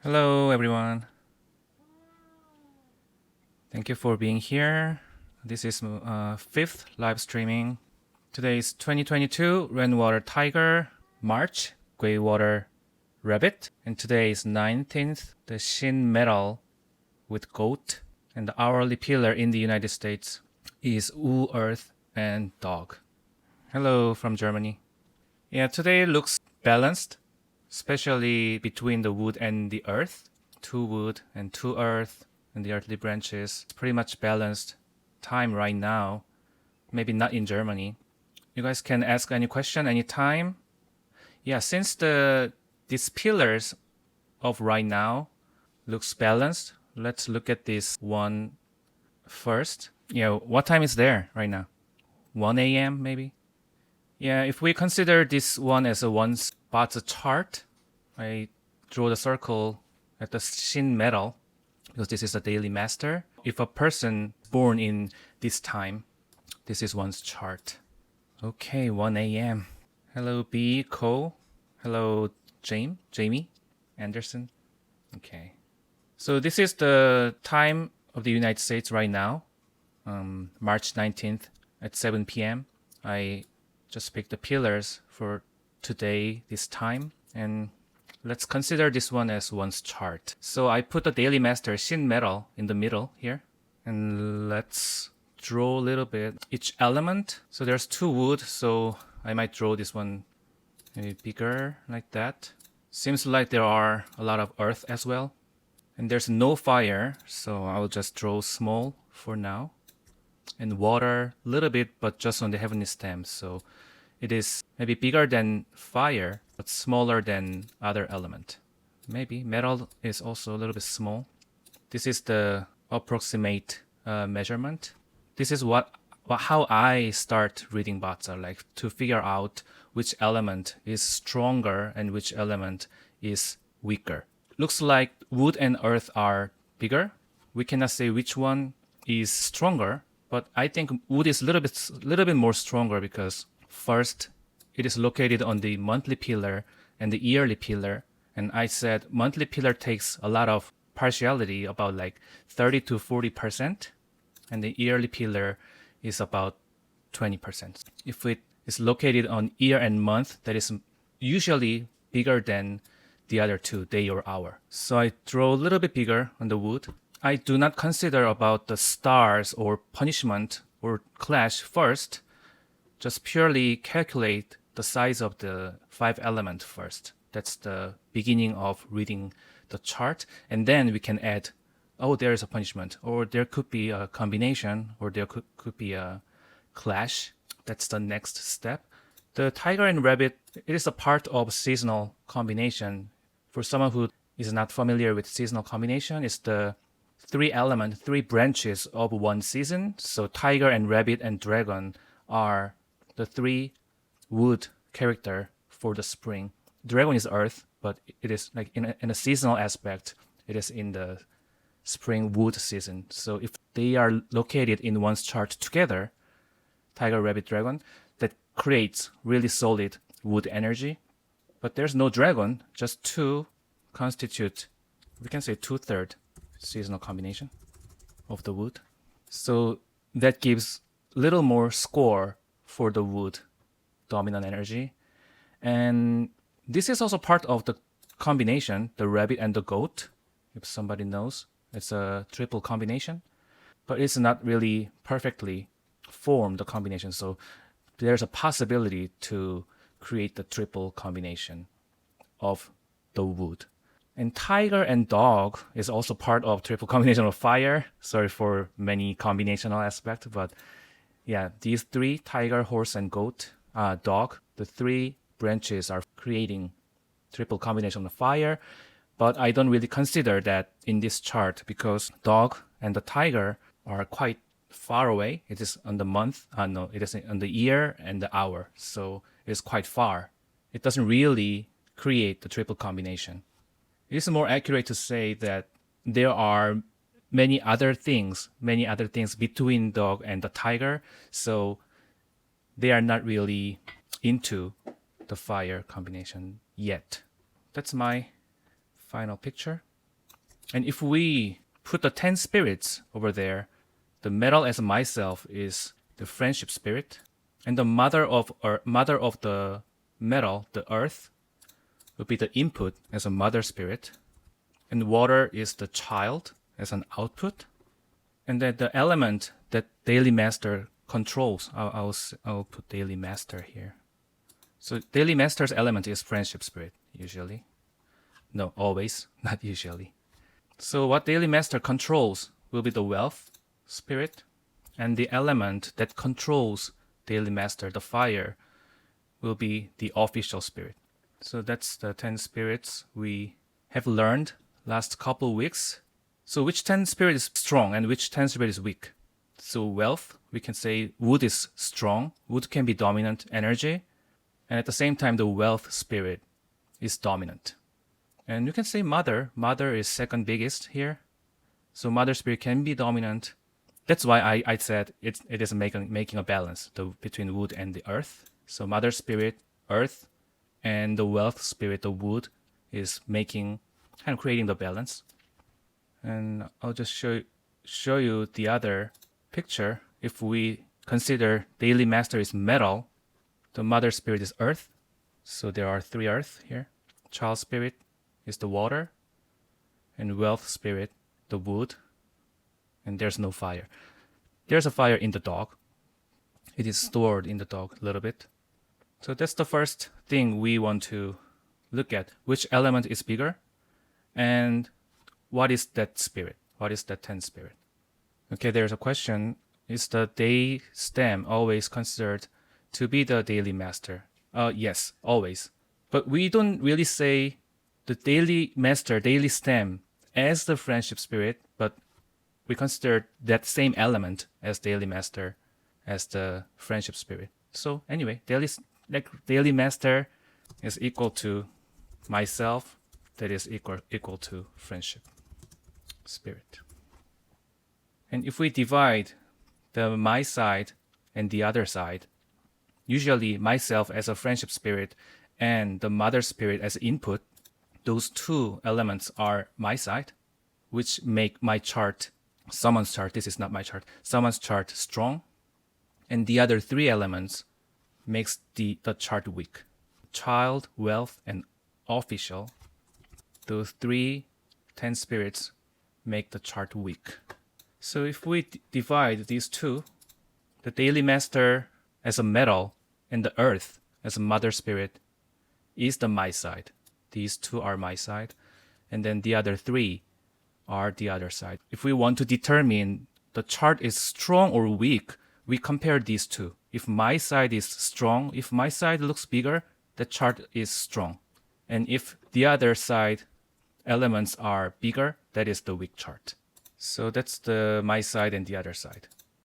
Hello, everyone. Thank you for being here. This is fifth live streaming. Today is 2022 Rainwater Tiger, March Greywater Rabbit, and today is 19th the Shin Metal with Goat, and the hourly pillar in the United States is Wu Earth and Dog. Hello from Germany. Yeah, today looks balanced, especially between the wood and the earth. Two wood and two earth and the earthly branches. It's pretty much balanced time right now. Maybe not in Germany. You guys can ask any question anytime. Yeah, since these pillars of right now looks balanced, let's look at this one first. Yeah, what time is there right now? 1 a.m. maybe? Yeah, if we consider this one as a Bazi chart, I draw the circle at the Shin metal because this is a daily master. If a person born in this time, this is one's chart. Okay, 1 a.m. Hello, B. Cole. Hello, Jamie Anderson. Okay. So this is the time of the United States right now, March 19th at 7 p.m. I just picked the pillars for today, this time, and let's consider this one as one's chart. So I put the daily master Shin metal in the middle here, and let's draw a little bit each element. So there's two wood, so I might draw this one maybe bigger like that. Seems like there are a lot of earth as well, and there's no fire, so I will just draw small for now. And water a little bit, but just on the heavenly stem, so it is maybe bigger than fire but smaller than other element. Maybe metal is also a little bit small. This is the approximate measurement. This is how I start reading Bazi, like to figure out which element is stronger and which element is weaker. Looks like wood and earth are bigger. We cannot say which one is stronger, but I think wood is a little bit more stronger because first, it is located on the monthly pillar and the yearly pillar. And I said monthly pillar takes a lot of partiality, about like 30 to 40%. And the yearly pillar is about 20%. If it is located on year and month, that is usually bigger than the other two, day or hour. So I draw a little bit bigger on the wood. I do not consider about the stars or punishment or clash first. Just purely calculate the size of the 5 element first. That's the beginning of reading the chart. And then we can add, oh, there is a punishment, or there could be a combination, or there could be a clash. That's the next step. The tiger and rabbit, it is a part of seasonal combination. For someone who is not familiar with seasonal combination, it's the 3 branches of one season. So tiger and rabbit and dragon are the 3 wood character for the spring. Dragon is earth, but it is like in a seasonal aspect, it is in the spring wood season. So if they are located in one's chart together, tiger, rabbit, dragon, that creates really solid wood energy. But there's no dragon, just 2 constitute, we can say 2/3 seasonal combination of the wood. So that gives little more score for the wood dominant energy. And this is also part of the combination, the rabbit and the goat, if somebody knows. It's a triple combination, but it's not really perfectly formed, the combination. So there's a possibility to create the triple combination of the wood. And tiger and dog is also part of triple combination of fire. Sorry for many combinational aspects, but yeah, these 3, tiger, horse, and goat, dog, the 3 branches are creating triple combination of fire. But I don't really consider that in this chart because dog and the tiger are quite far away. It is on the month, it is on the year and the hour. So it's quite far. It doesn't really create the triple combination. It is more accurate to say that there are many other things between dog and the tiger, so they are not really into the fire combination yet. That's my final picture. And if we put the 10 spirits over there, the metal as myself is the friendship spirit, and the mother of the metal, the earth, will be the input as a mother spirit, and water is the child as an output, and then the element that daily master controls. I'll put daily master here. So daily master's element is friendship spirit usually. No, always, not usually. So what daily master controls will be the wealth spirit, and the element that controls daily master, the fire, will be the official spirit. So that's the 10 spirits we have learned last couple weeks. So which 10 spirit is strong and which 10 spirit is weak? So wealth, we can say wood is strong. Wood can be dominant energy. And at the same time, the wealth spirit is dominant. And you can say mother. Mother is second biggest here. So mother spirit can be dominant. That's why I said it is making a balance between wood and the earth. So mother spirit, earth, and the wealth spirit, the wood, is kind of creating the balance. And I'll just show you the other picture. If we consider daily master is metal, the mother spirit is earth. So there are 3 earth here. Child spirit is the water, and wealth spirit, the wood, and there's no fire. There's a fire in the dog. It is stored in the dog a little bit. So that's the first thing we want to look at. Which element is bigger? And what is that spirit? What is that 10 spirit? Okay, there's a question. Is the day stem always considered to be the daily master? Yes, always. But we don't really say the daily master, daily stem as the friendship spirit, but we consider that same element as daily master as the friendship spirit. So anyway, daily master is equal to myself, that is equal to friendship spirit. And if we divide the my side and the other side, usually myself as a friendship spirit and the mother spirit as input, those 2 elements are my side, which make my chart, someone's chart, this is not my chart, someone's chart strong. And the other 3 elements makes the chart weak. Child, wealth, and official, those 10 spirits make the chart weak. So if we divide these 2, the daily master as a metal and the earth as a mother spirit is the my side. These 2 are my side, and then the other 3 are the other side. If we want to determine the chart is strong or weak, we compare these 2. If my side is strong, if my side looks bigger, the chart is strong. And if the other side elements are bigger, that is the weak chart. So that's the my side and the other side.